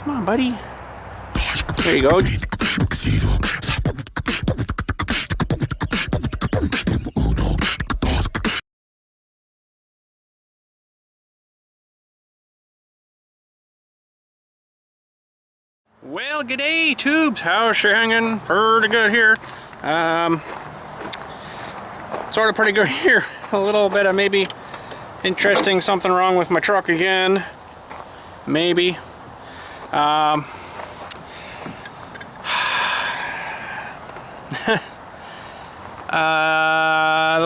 Come on, buddy. There you go. Well, g'day tubes, how's she hanging? Pretty good here. Sort of pretty good here. A little bit of maybe interesting something wrong with my truck again. Maybe. The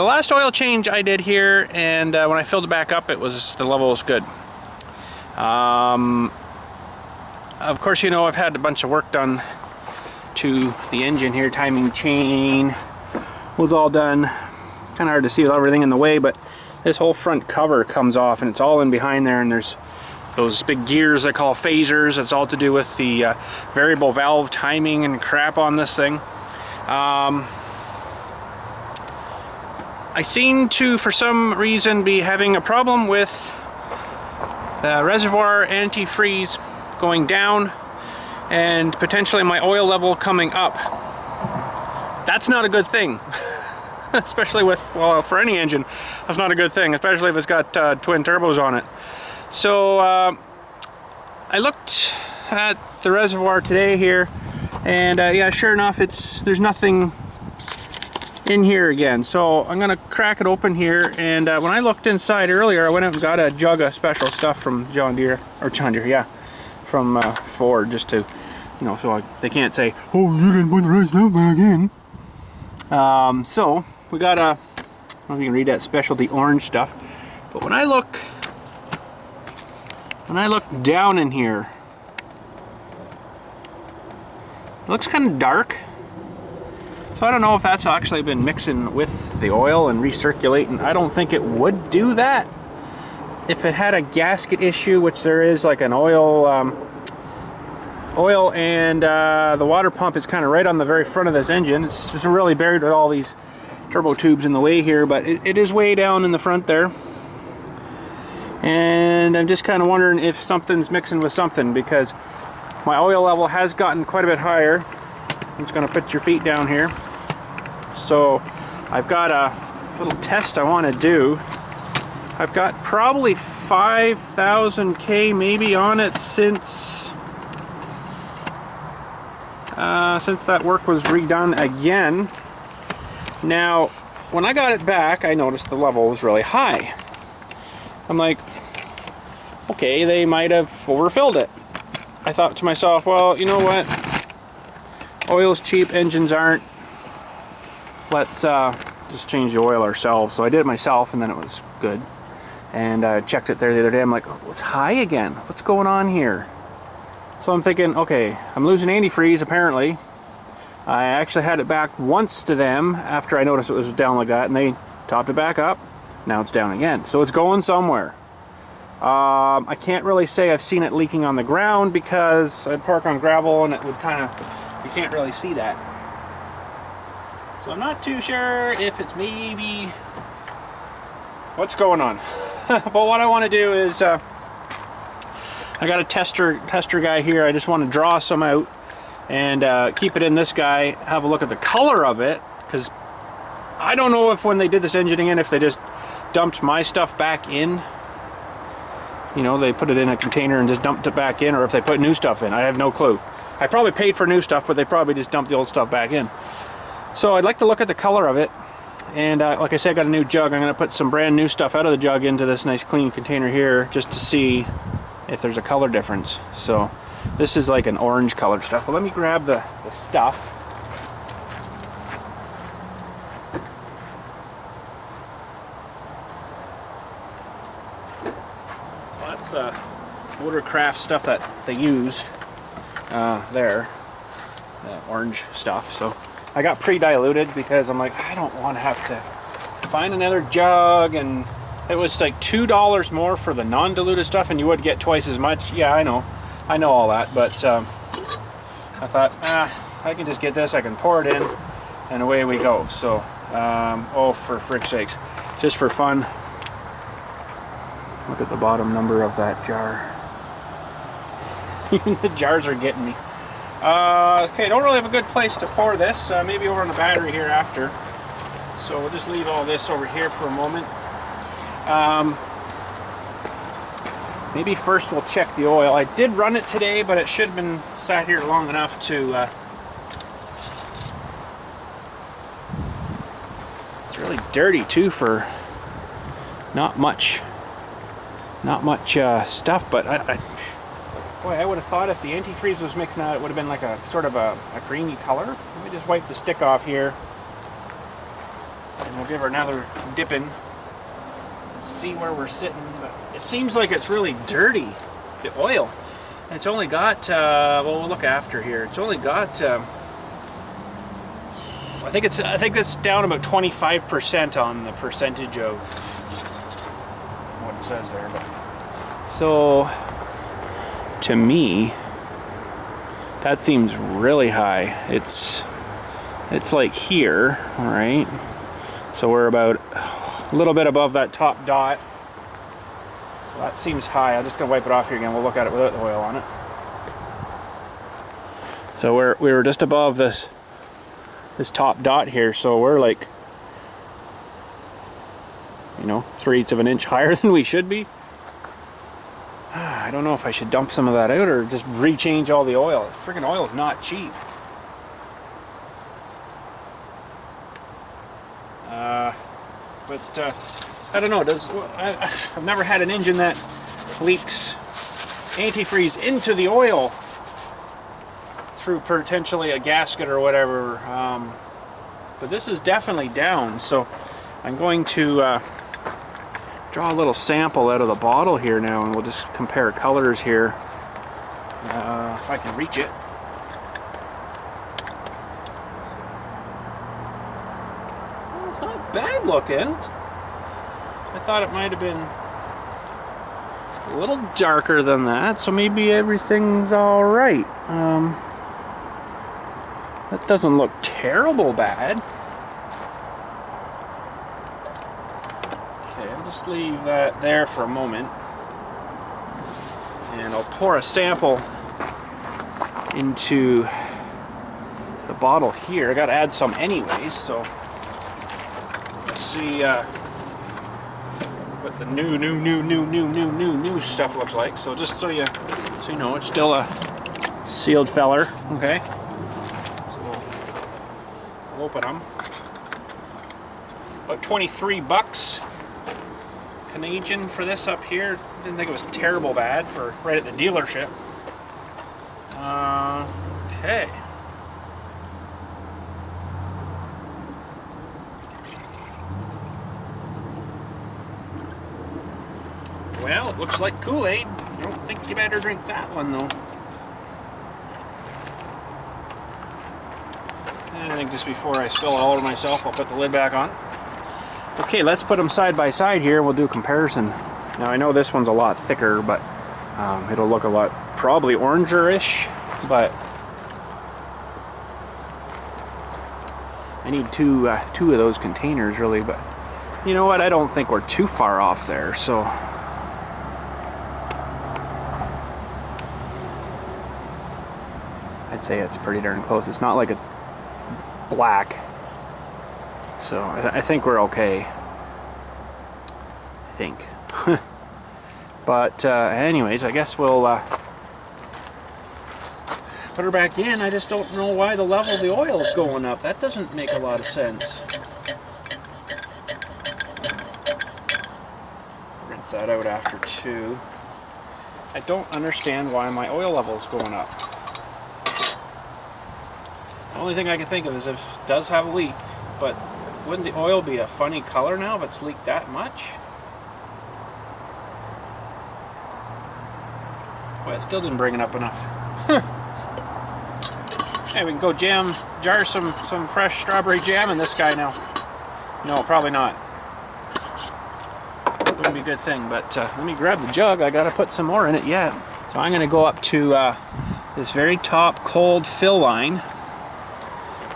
last oil change I did here, and when I filled it back up, the level was good. Of course, you know, I've had a bunch of work done to the engine here. Timing chain was all done. Kind of hard to see with everything in the way, but this whole front cover comes off, and it's all in behind there, and there's those big gears I call phasers. It's all to do with the variable valve timing and crap on this thing. I seem to, for some reason, be having a problem with the reservoir antifreeze going down and potentially my oil level coming up. That's not a good thing. Especially with, well, for any engine, that's not a good thing, especially if it's got twin turbos on it. So I looked at the reservoir today here, and yeah, sure enough, there's nothing in here again. So I'm gonna crack it open here, and when I looked inside earlier, I went out and got a jug of special stuff from John Deere, yeah, from Ford, just to, you know, so they can't say, oh, you didn't put the right stuff back in. So we got I don't know if you can read that specialty orange stuff, but when I look down in here, it looks kind of dark. So I don't know if that's actually been mixing with the oil and recirculating. I don't think it would do that. If it had a gasket issue, which there is, like an oil and the water pump is kind of right on the very front of this engine. It's really buried with all these turbo tubes in the way here, but it is way down in the front there. And I'm just kind of wondering if something's mixing with something, because my oil level has gotten quite a bit higher. I'm just going to put your feet down here. So I've got a little test I want to do. I've got probably 5,000 maybe on it since that work was redone again. Now, when I got it back, I noticed the level was really high. I'm like, okay, they might have overfilled it. I thought to myself, well, you know what? Oil's cheap, engines aren't. Let's just change the oil ourselves. So I did it myself, and then it was good. And I checked it there the other day. I'm like, oh, it's high again. What's going on here? So I'm thinking, okay, I'm losing antifreeze apparently. I actually had it back once to them after I noticed it was down like that, and they topped it back up. Now it's down again. So it's going somewhere. I can't really say I've seen it leaking on the ground, because I'd park on gravel and it would kind of, you can't really see that. So I'm not too sure if it's maybe what's going on. But what I want to do is, I got a tester guy here. I just want to draw some out and keep it in this guy, have a look at the color of it, because I don't know if when they did this engineering in, if they just dumped my stuff back in, you know, they put it in a container and just dumped it back in, or if they put new stuff in. I have no clue. I probably paid for new stuff, but they probably just dumped the old stuff back in. So I'd like to look at the color of it, and like I said, I got a new jug. I'm going to put some brand new stuff out of the jug into this nice clean container here, just to see if there's a color difference. So this is like an orange colored stuff, but let me grab the stuff. Well, that's the Motorcraft stuff that they use there, the orange stuff. So I got pre-diluted because I'm like, I don't want to have to find another jug, and it was like $2 more for the non-diluted stuff, and you would get twice as much. Yeah, I know all that, but I thought, I can just get this, I can pour it in, and away we go. So, oh, for frick's sakes, just for fun, look at the bottom number of that jar. Even the jars are getting me. Okay, don't really have a good place to pour this. Maybe over on the battery here after. So we'll just leave all this over here for a moment. Maybe first we'll check the oil. I did run it today, but it should have been sat here long enough to... It's really dirty too for not much stuff, but boy, I would have thought if the antifreeze was mixing out, it would have been like a sort of a creamy color. Let me just wipe the stick off here, and we'll give her another dip in and see where we're sitting. But it seems like it's really dirty, the oil. And it's only got, well, we'll look after here. It's only got, I think it's down about 25% on the percentage of what it says there. But so, to me, that seems really high. It's like here, all right? So we're about a little bit above that top dot. So that seems high. I'm just gonna wipe it off here again. We'll look at it without the oil on it. So we were just above this top dot here. So we're like, you know, 3/8 of an inch higher than we should be. I don't know if I should dump some of that out or just rechange all the oil. Freaking oil is not cheap. But I don't know. I've never had an engine that leaks antifreeze into the oil through potentially a gasket or whatever. But this is definitely down. So I'm going to draw a little sample out of the bottle here now, and we'll just compare colors here, if I can reach it. Well, it's not bad looking. I thought it might have been a little darker than that, so maybe everything's all right. That doesn't look terrible bad. Just leave that there for a moment, and I'll pour a sample into the bottle here. I gotta add some anyways, so let's see what the new stuff looks like. So just so you know, it's still a sealed feller. Okay, so we'll open them. About 23 bucks. Canadian for this up here. Didn't think it was terrible bad for right at the dealership. Okay. Well, it looks like Kool-Aid. I don't think you better drink that one though. And I think just before I spill it all over myself, I'll put the lid back on. Okay, let's put them side by side here. We'll do a comparison. Now I know this one's a lot thicker, but it'll look a lot probably oranger-ish, but I need two of those containers really. But you know what? I don't think we're too far off there. So I'd say it's pretty darn close. It's not like it's black. So I think we're okay. I think. But anyways, I guess we'll put her back in. I just don't know why the level of the oil is going up. That doesn't make a lot of sense. Rinse that out after 2. I don't understand why my oil level is going up. The only thing I can think of is if it does have a leak, but wouldn't the oil be a funny color now if it's leaked that much? Well, it still didn't bring it up enough. Hey, we can go jar some fresh strawberry jam in this guy now. No, probably not. Wouldn't be a good thing, but let me grab the jug. I gotta put some more in it yet. So I'm gonna go up to this very top cold fill line.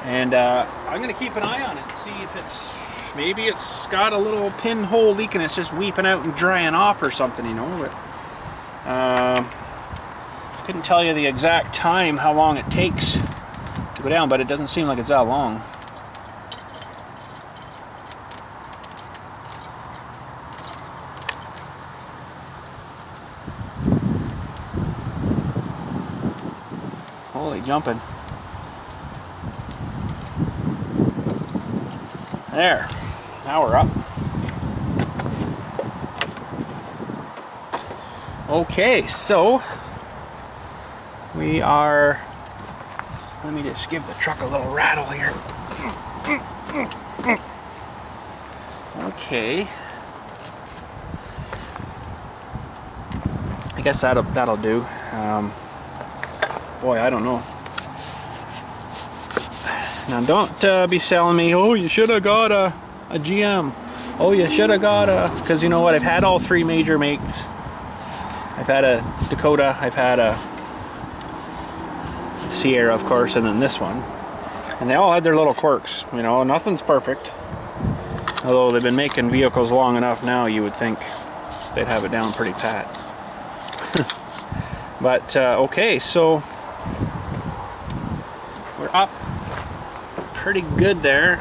And I'm going to keep an eye on it, see if maybe it's got a little pinhole leak and it's just weeping out and drying off or something, you know. But, Couldn't tell you the exact time how long it takes to go down, but it doesn't seem like it's that long. Holy jumping. There. Now we're up. Okay, so we are, let me just give the truck a little rattle here. Okay. I guess that'll do. Boy, I don't know. Now don't be selling me, oh, you should have got a GM. Oh, you should have got a, because you know what, I've had all three major makes. I've had a Dakota, I've had a Sierra, of course, and then this one. And they all had their little quirks, you know, nothing's perfect. Although they've been making vehicles long enough now, you would think they'd have it down pretty pat. But, okay, so we're up pretty good there.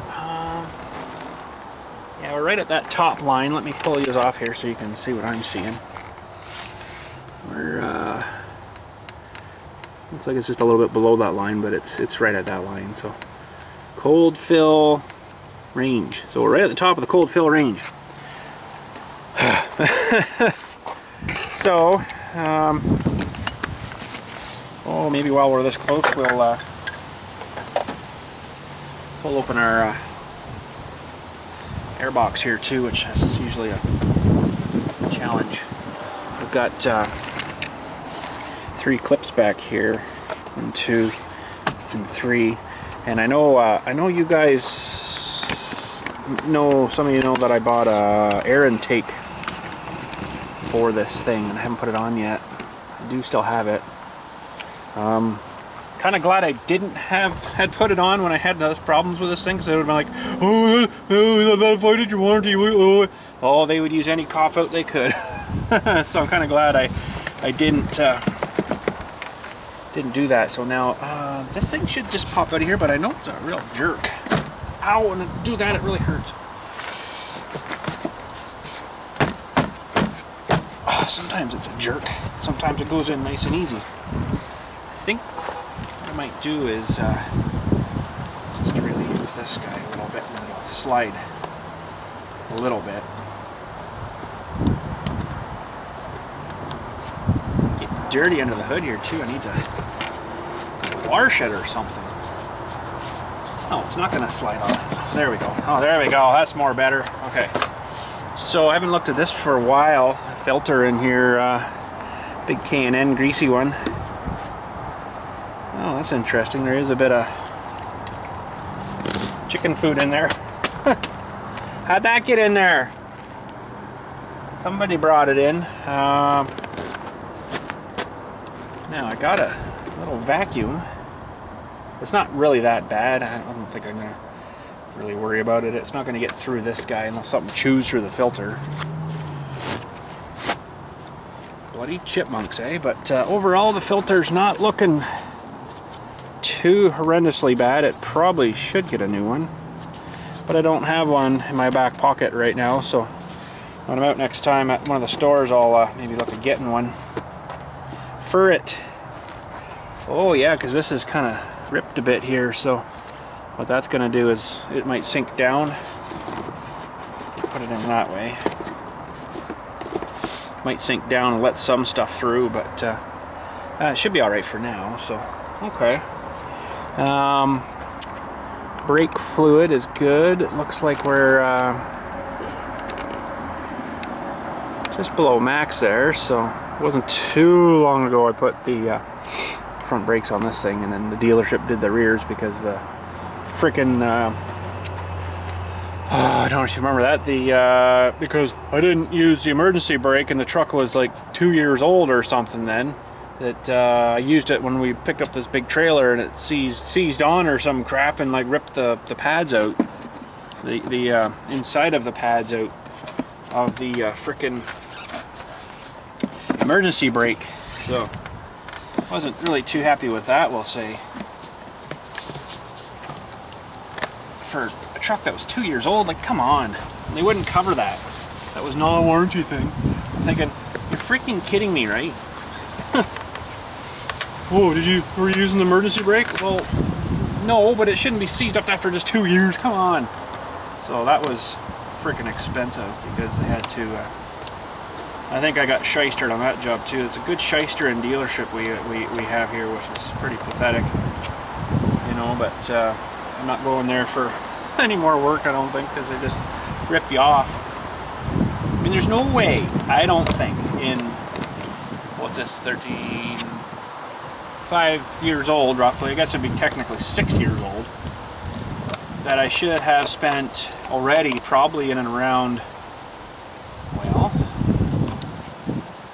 Yeah, we're right at that top line. Let me pull you off here so you can see what I'm seeing. We're, looks like it's just a little bit below that line, but it's right at that line. So, cold fill range. So we're right at the top of the cold fill range. So, oh, maybe while we're this close, we'll open our air box here too, which is usually a challenge. We've got 3 clips back here, 1, 2, and 3, and I know you guys know, some of you know that I bought a air intake for this thing, and I haven't put it on yet. I do still have it. Kind of glad I didn't had put it on when I had those problems with this thing, because they would have been like, oh, that voided your warranty. Oh, they would use any cop out they could. So I'm kind of glad I didn't do that. So now this thing should just pop out of here, but I know it's a real jerk. Ow, when I do that, it really hurts. Oh, sometimes it's a jerk. Sometimes it goes in nice and easy. I think what I might do is just relieve this guy a little bit, and then it'll slide a little bit. Get dirty under the hood here too. I need to wash it or something. Oh, it's not going to slide off. There we go. Oh, there we go. That's more better. Okay. So I haven't looked at this for a while. A filter in here, big K&N greasy one. Oh, that's interesting. There is a bit of chicken food in there. How'd that get in there? Somebody brought it in. Now I got a little vacuum. It's not really that bad. I don't think I'm gonna really worry about it. It's not gonna get through this guy unless something chews through the filter. Bloody chipmunks, eh? But overall, the filter's not looking too horrendously bad. It probably should get a new one, but I don't have one in my back pocket right now, so when I'm out next time at one of the stores, I'll maybe look at getting one for it. Oh yeah, because this is kind of ripped a bit here, so what that's going to do is it might sink down. Put it in that way. Might sink down and let some stuff through, but it should be alright for now, so okay. Brake fluid is good. It looks like we're just below max there, so it wasn't too long ago I put the front brakes on this thing, and then the dealership did the rears because the frickin' I don't know if you remember that, because I didn't use the emergency brake and the truck was like 2 years old or something then, that I used it when we picked up this big trailer and it seized on or some crap and like ripped the pads out, the inside of the pads out of the frickin' emergency brake. So Wasn't really too happy with that, we'll say. For a truck that was 2 years old, like, come on. They wouldn't cover that. That was not a warranty thing. I'm thinking, you're freaking kidding me, right? Whoa, were you using the emergency brake? Well, no, but it shouldn't be seized up after just 2 years, come on. So that was freaking expensive because they had to, I think I got shystered on that job too. It's a good shyster and dealership we have here, which is pretty pathetic, you know, but I'm not going there for any more work, I don't think, because they just rip you off. I mean, there's no way, I don't think, in, what's this, 5 years old, roughly, I guess it'd be technically 6 years old, that I should have spent already probably in and around, well,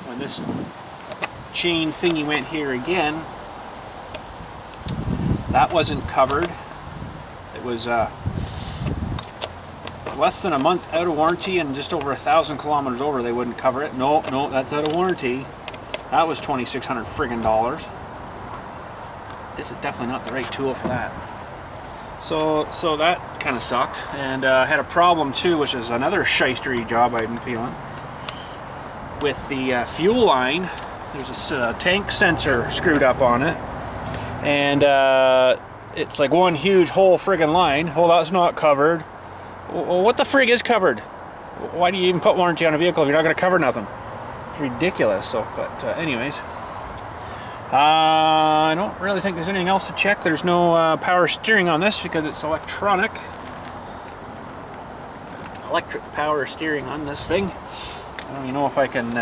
when this chain thingy went here again, that wasn't covered. It was less than a month out of warranty and just over 1,000 kilometers over, they wouldn't cover it. No, that's out of warranty. That was $2,600 friggin' dollars. This is definitely not the right tool for that. So that kind of sucked, and I had a problem too, which is another shystery job I've been feeling. With the fuel line, there's a tank sensor screwed up on it, and it's like one huge whole friggin' line. Oh, that's not covered. Well, what the frig is covered? Why do you even put warranty on a vehicle if you're not going to cover nothing? It's ridiculous. So, but anyways, I don't really think there's anything else to check. There's no power steering on this because it's electronic. Electric power steering on this thing. I don't even know if I can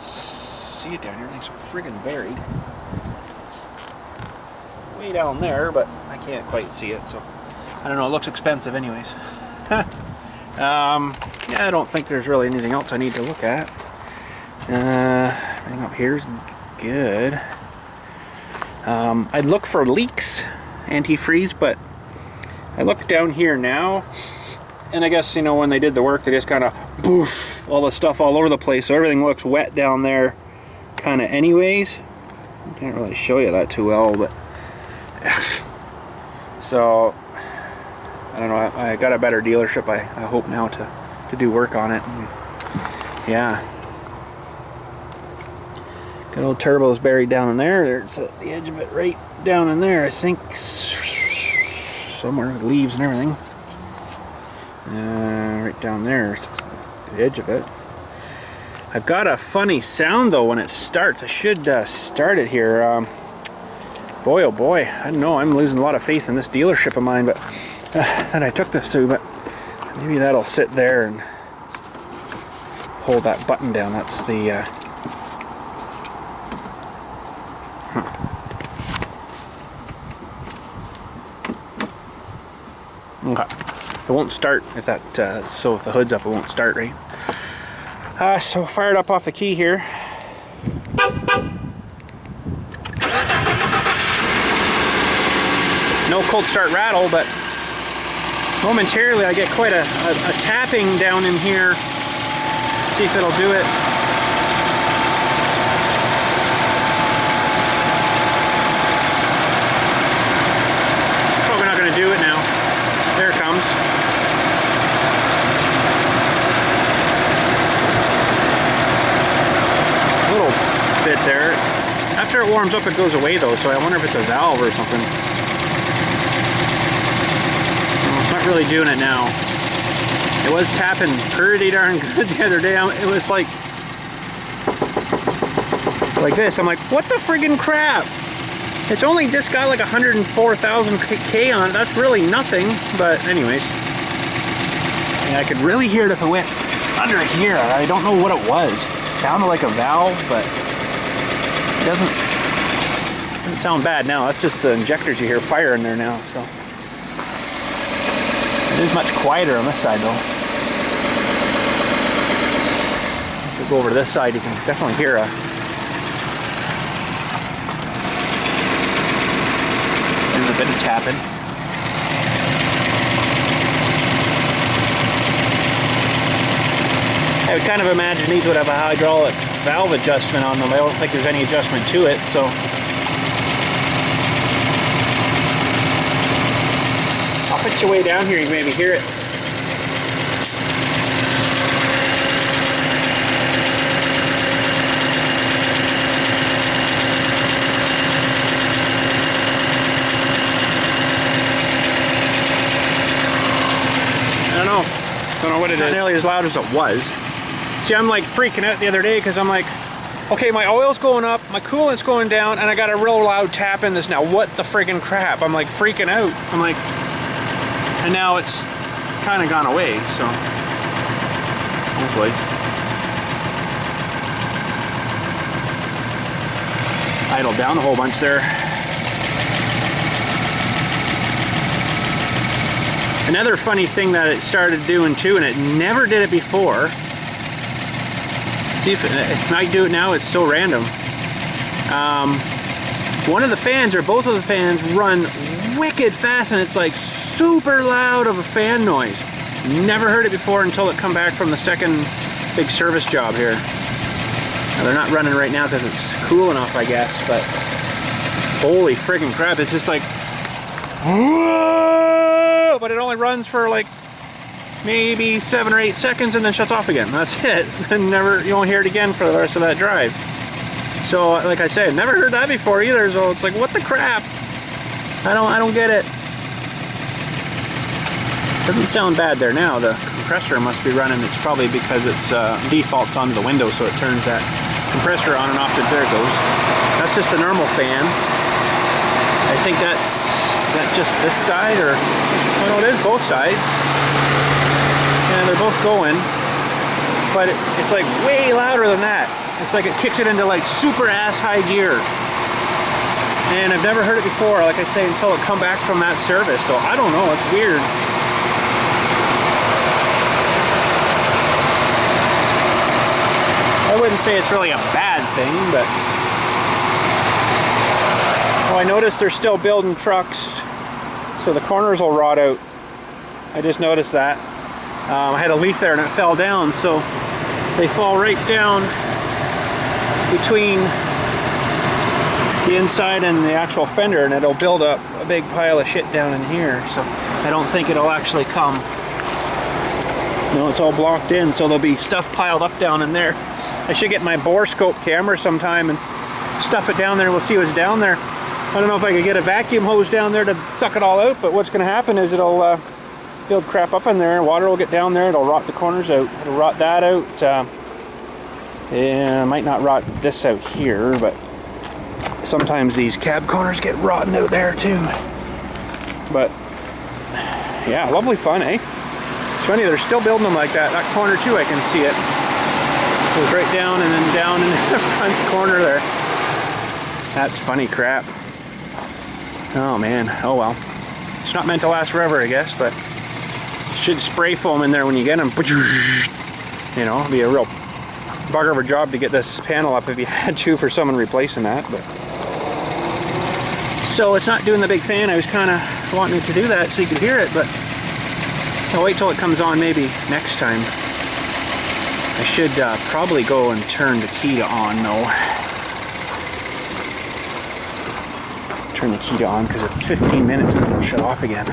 see it down here. Everything's so friggin' buried. Way down there, but I can't quite see it, so I don't know. It looks expensive anyways. Yeah, I don't think there's really anything else I need to look at. Everything up here is good. I'd look for leaks, antifreeze, but I look down here now, and I guess, you know, when they did the work, they just kind of poof all the stuff all over the place, so everything looks wet down there kind of anyways. I can't really show you that too well, but so I don't know, I got a better dealership I hope now to do work on it. And yeah, good old turbo's buried down in there. There's the edge of it right down in there, I think, somewhere with leaves and everything. Right down there, the edge of it. I've got a funny sound though when it starts. I should start it here. Boy, oh boy, I don't know, I'm losing a lot of faith in this dealership of mine, but that I took this through, but maybe that'll sit there and hold that button down. That's the okay. It won't start if that so if the hood's up, it won't start, right? So fired up off the key here. No cold start rattle, but momentarily I get quite a tapping down in here. Let's see if it'll do it. Probably not going to do it now. There it comes. A little bit there. After it warms up, it goes away though, so I wonder if it's a valve or something. Not really doing it now. It was tapping pretty darn good the other day. It was like this. I'm like, what the friggin' crap? It's only just got like 104,000 K on it. That's really nothing. But anyways, yeah, I could really hear it if it went under here. I don't know what it was. It sounded like a valve, but it doesn't sound bad now. That's just the injectors you hear fire in there now. So. It is much quieter on this side though. If we go over to this side, you can definitely hear there's a bit of tapping. I would kind of imagine these would have a hydraulic valve adjustment on them. I don't think there's any adjustment to it, so. I'll put you way down here, you can maybe hear it. Don't know what it is. Not nearly as loud as it was. See, I'm like freaking out the other day because I'm like, okay, my oil's going up, my coolant's going down, and I got a real loud tap in this now. What the friggin' crap? I'm like freaking out. I'm like, and now it's kind of gone away, so hopefully. Idled down a whole bunch there. Another funny thing that it started doing too, and it never did it before. See if it might do it now, it's so random. One of the fans, or both of the fans, run wicked fast, and it's like super loud of a fan noise. Never heard it before until it come back from the second big service job here. Now, they're not running right now because it's cool enough, I guess, but holy friggin' crap, it's just like, whoa! But it only runs for like maybe 7 or 8 seconds and then shuts off again. That's it. And never, you won't hear it again for the rest of that drive. So like I said, never heard that before either, so it's like, what the crap? I don't get it. Doesn't sound bad there now. The compressor must be running. It's probably because it's defaults onto the window, so it turns that compressor on and off. There it goes. That's just a normal fan. I think that's just this side, or oh no, it is both sides. And they're both going, but it's like way louder than that. It's like it kicks it into like super ass high gear. And I've never heard it before, like I say, until it come back from that service. So I don't know, it's weird. I wouldn't say it's really a bad thing, but oh, I noticed they're still building trucks, so the corners will rot out. I just noticed that. I had a leaf there and it fell down, so they fall right down between the inside and the actual fender, and it'll build up a big pile of shit down in here. So I don't think it'll actually come. No, it's all blocked in, so there'll be stuff piled up down in there. I should get my bore scope camera sometime and stuff it down there, and we'll see what's down there. I don't know if I could get a vacuum hose down there to suck it all out, but what's going to happen is it'll build crap up in there, water will get down there, it'll rot the corners out, it'll rot that out. Yeah, it might not rot this out here, but sometimes these cab corners get rotten out there too. But yeah, lovely fun, eh? It's funny, they're still building them like that. That corner too, I can see it. It goes right down and then down in the front corner there. That's funny crap. Oh man, oh well. It's not meant to last forever, I guess, but you should spray foam in there when you get them. You know, it'd be a real bugger of a job to get this panel up if you had to for someone replacing that. But so it's not doing the big fan. I was kind of wanting it to do that so you could hear it, but I'll wait till it comes on maybe next time. I should probably go and turn the key to on though. Turn the key to on because it's 15 minutes and it'll shut off again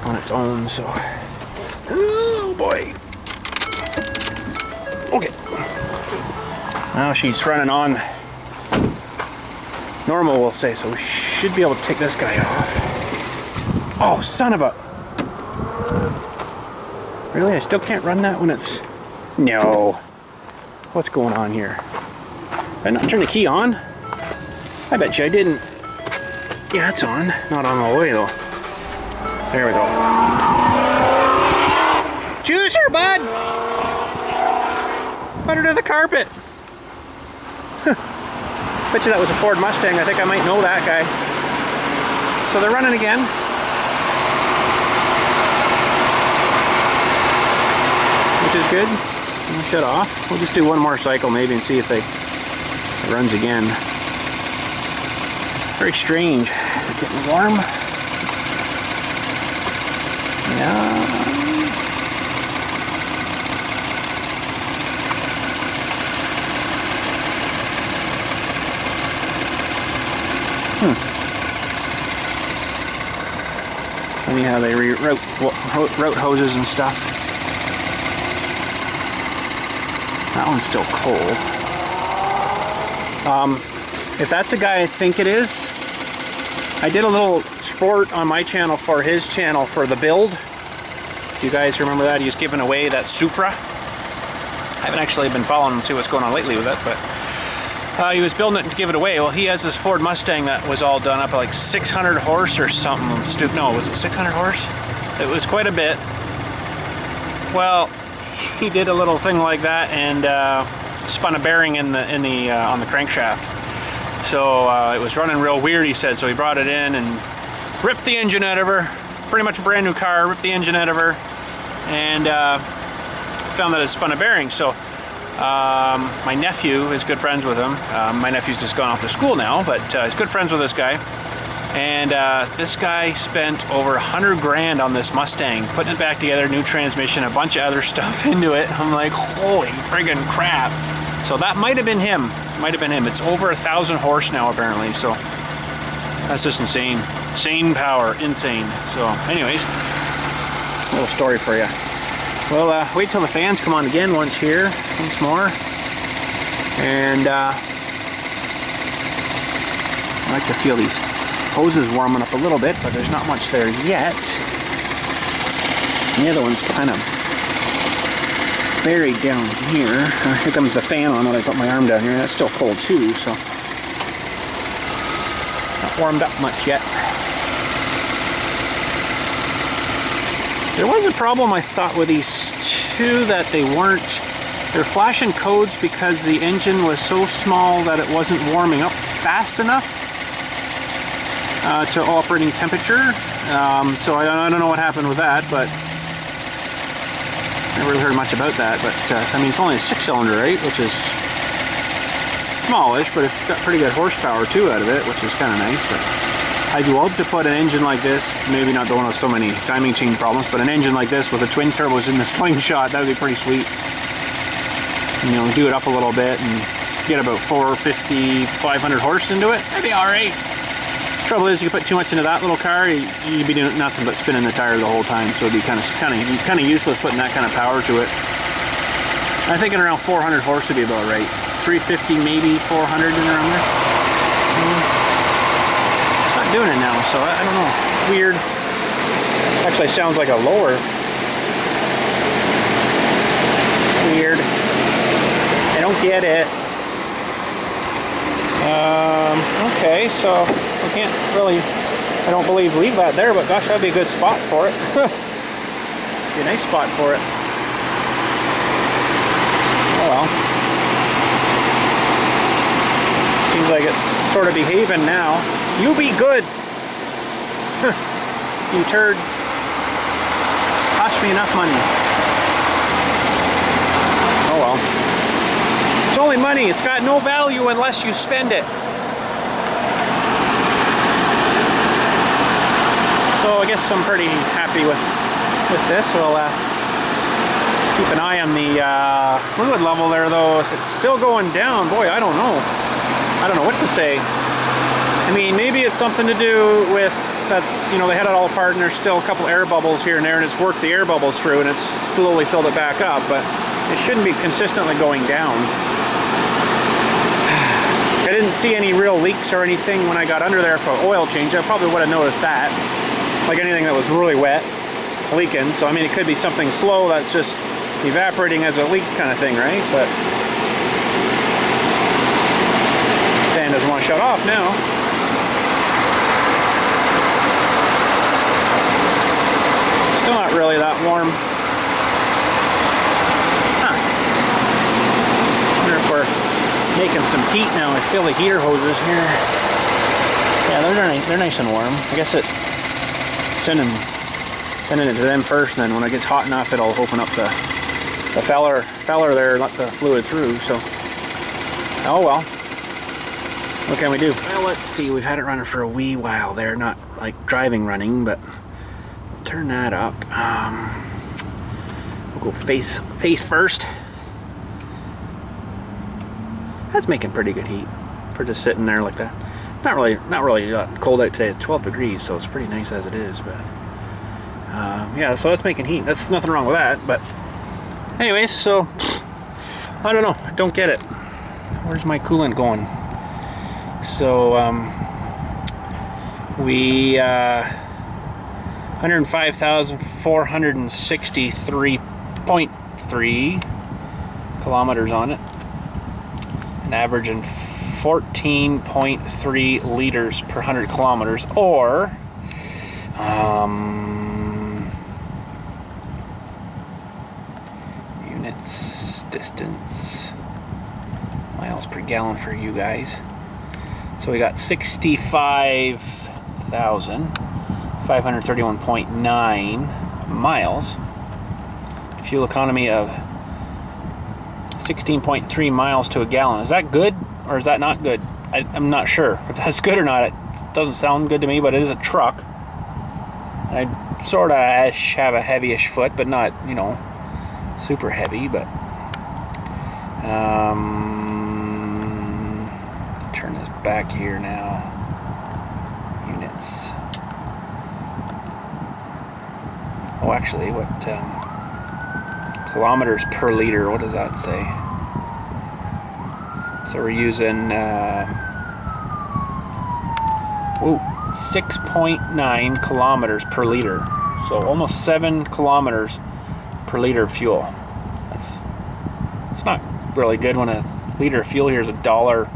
on its own. So, oh boy. Okay. Now she's running on normal, we'll say, so we should be able to take this guy off. Oh, son of a... Really? I still can't run that when it's... No. What's going on here? Did I not turn the key on? I bet you I didn't. Yeah, it's on. Not on all the way though. There we go. Juicer, bud! Put her to the carpet. Bet you that was a Ford Mustang. I think I might know that guy. So they're running again. Which is good. I'll shut off. We'll just do one more cycle maybe and see if it runs again. Very strange. Is it getting warm? Yeah. Funny how they reroute route hoses and stuff. That one's still cold. If that's the guy I think it is, I did a little sport on my channel for his channel for the build. Do you guys remember that? He was giving away that Supra. I haven't actually been following him to see what's going on lately with it, but he was building it to give it away. Well, he has this Ford Mustang that was all done up at like 600 horse or something. No, was it 600 horse? It was quite a bit. Well, he did a little thing like that and spun a bearing on the crankshaft. So it was running real weird, he said. So he brought it in and ripped the engine out of her. Pretty much a brand new car. Ripped the engine out of her and found that it spun a bearing. So my nephew is good friends with him. My nephew's just gone off to school now, but he's good friends with this guy. And this guy spent over 100 grand on this Mustang, putting it back together, new transmission, a bunch of other stuff into it. I'm like, holy friggin' crap. So that might have been him. Might have been him. It's over 1,000 horse now apparently. So that's just insane. Insane power. Insane. So anyways, a little story for you. Well, wait till the fans come on again once more. And I like to feel these hoses warming up a little bit, but there's not much there yet. The other one's kind of buried down here. Here comes the fan on when I put my arm down here. That's still cold too, so it's not warmed up much yet. There was a problem, I thought, with these two, that they're flashing codes because the engine was so small that it wasn't warming up fast enough to operating temperature. So I don't know what happened with that, but I never really heard much about that. But I mean, it's only a 6-cylinder, right? Which is smallish, but it's got pretty good horsepower too out of it, which is kind of nice. But I'd love to put an engine like this, maybe not the one with so many timing chain problems, but an engine like this with the twin turbos in the slingshot. That would be pretty sweet. You know, do it up a little bit and get about 450, 500 horse into it. That'd be all right. Trouble is, you put too much into that little car, you'd be doing nothing but spinning the tire the whole time. So it'd be kind of useless putting that kind of power to it. I'm thinking around 400 horse would be about right. 350, maybe 400 in around there. It's not doing it now, so I don't know. Weird. Actually, sounds like a lower. Weird. I don't get it. Okay, so I can't really, I don't believe, leave that there, but gosh, that'd be a good spot for it. Be a nice spot for it. Oh well. Seems like it's sort of behaving now. You be good. You turd. Cost me enough money. Oh well. It's only money. It's got no value unless you spend it. So I guess I'm pretty happy with this. We'll keep an eye on the fluid level there, though. If it's still going down, boy, I don't know. I don't know what to say. I mean, maybe it's something to do with that, you know, they had it all apart and there's still a couple air bubbles here and there, and it's worked the air bubbles through and it's slowly filled it back up, but it shouldn't be consistently going down. I didn't see any real leaks or anything when I got under there for oil change. I probably would have noticed that. Like anything that was really wet, leaking. So I mean, it could be something slow that's just evaporating as a leak kind of thing, right? But fan doesn't want to shut off now. Still not really that warm. Huh. Wonder if we're making some heat now. I feel the heater hoses here. Yeah, they're nice and warm. I guess it's sending it to them first, and then when it gets hot enough, it'll open up the feller there and let the fluid through. So, oh well. What can we do? Well, let's see. We've had it running for a wee while there, not like driving running, but turn that up. We'll go face first. That's making pretty good heat for just sitting there like that. not really cold out today. It's 12 degrees, so it's pretty nice as it is. But yeah, so that's making heat. That's nothing wrong with that. But anyways, so I don't know. I don't get it. Where's my coolant going? So we 105,463.3 kilometers on it, and averaging 14.3 liters per 100 kilometers, or units, distance, miles per gallon for you guys. So we got 65,531.9 miles. Fuel economy of 16.3 miles to a gallon. Is that good or is that not good? I'm not sure if that's good or not. It doesn't sound good to me, but it is a truck. I sort of have a heavyish foot, but not, you know, super heavy. But turn this back here now. Units. Oh, actually, what kilometers per liter? What does that say? So we're using 6.9 kilometers per liter. So almost 7 kilometers per liter of fuel. It's not really good when a liter of fuel here is $1.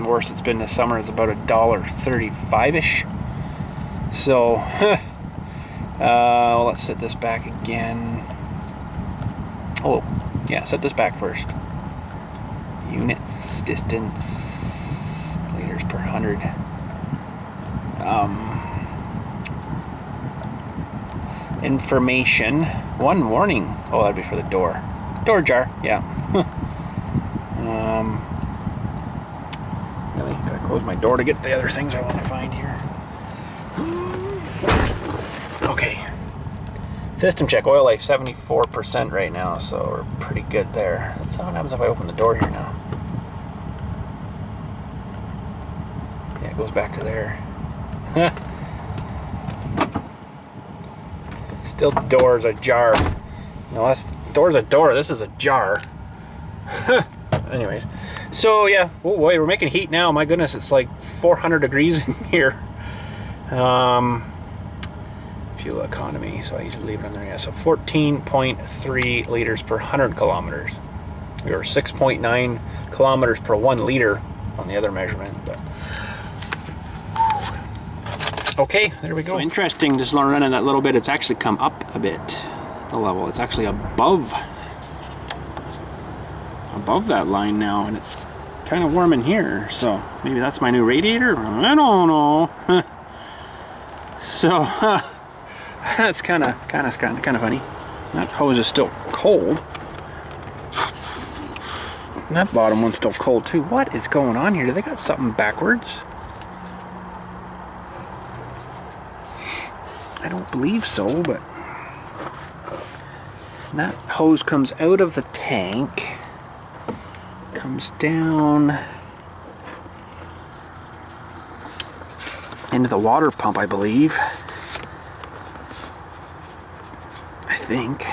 Worst it's been this summer is about $1.35-ish. So let's set this back again. Oh yeah, set this back first. Units, distance, liters per 100. Information. One warning. Oh, that'd be for the door. Door jar. Yeah. Really gotta close my door to get the other things I want to find here. Okay. System check. Oil life 74% right now, so we're pretty good there. That's what happens if I open the door here now. Yeah, it goes back to there. Still, door's ajar. No, that's door's a door. This is a jar. Anyways, so yeah. Oh boy, we're making heat now. My goodness, it's like 400 degrees in here. Fuel economy. So I usually leave it on there. Yeah. So 14.3 liters per 100 kilometers. We were 6.9 kilometers per 1 liter on the other measurement, but. Okay, there we go. So interesting, just running that little bit, it's actually come up a bit, the level. It's actually above that line now, and it's kind of warm in here. So maybe that's my new radiator? I don't know. So that's kind of funny. That hose is still cold. And that bottom one's still cold too. What is going on here? Do they got something backwards? I don't believe so, but that hose comes out of the tank, comes down into the water pump, I believe. I think.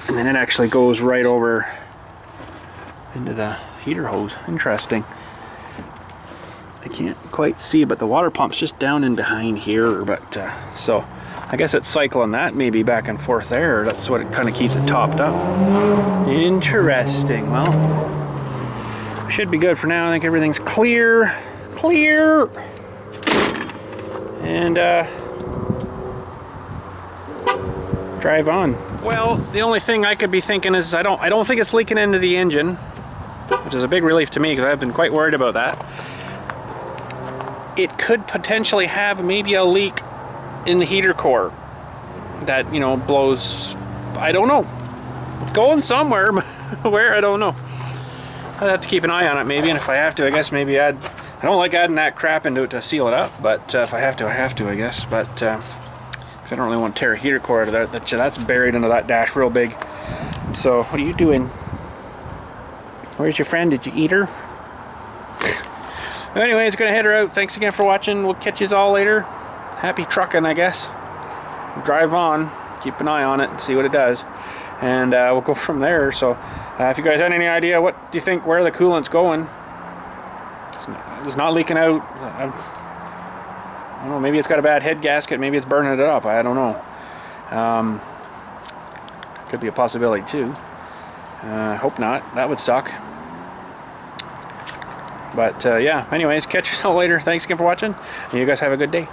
And then it actually goes right over into the heater hose. Interesting. I can't quite see, but the water pump's just down in behind here. But so I guess it's cycling that maybe back and forth there. That's what it kind of keeps it topped up. Interesting. Well, should be good for now. I think everything's clear. And drive on. Well, the only thing I could be thinking is I don't think it's leaking into the engine, which is a big relief to me because I've been quite worried about that. It could potentially have maybe a leak in the heater core that, you know, blows. I don't know. It's going somewhere, but where, I don't know. I'd have to keep an eye on it maybe, and if I have to, I guess maybe I don't like adding that crap into it to seal it up, but if I have to, I have to, I guess. But because I don't really want to tear a heater core out of there. That's buried into that dash real big. So what are you doing? Where's your friend? Did you eat her? Anyways, gonna head her out. Thanks again for watching. We'll catch you all later. Happy trucking, I guess. Drive on, keep an eye on it and see what it does, and we'll go from there. So if you guys had any idea, what do you think where the coolant's going? It's not leaking out. I don't know, maybe it's got a bad head gasket, maybe it's burning it up, I don't know. Could be a possibility too. Hope not, that would suck. But yeah, anyways, catch you all later. Thanks again for watching, and you guys have a good day.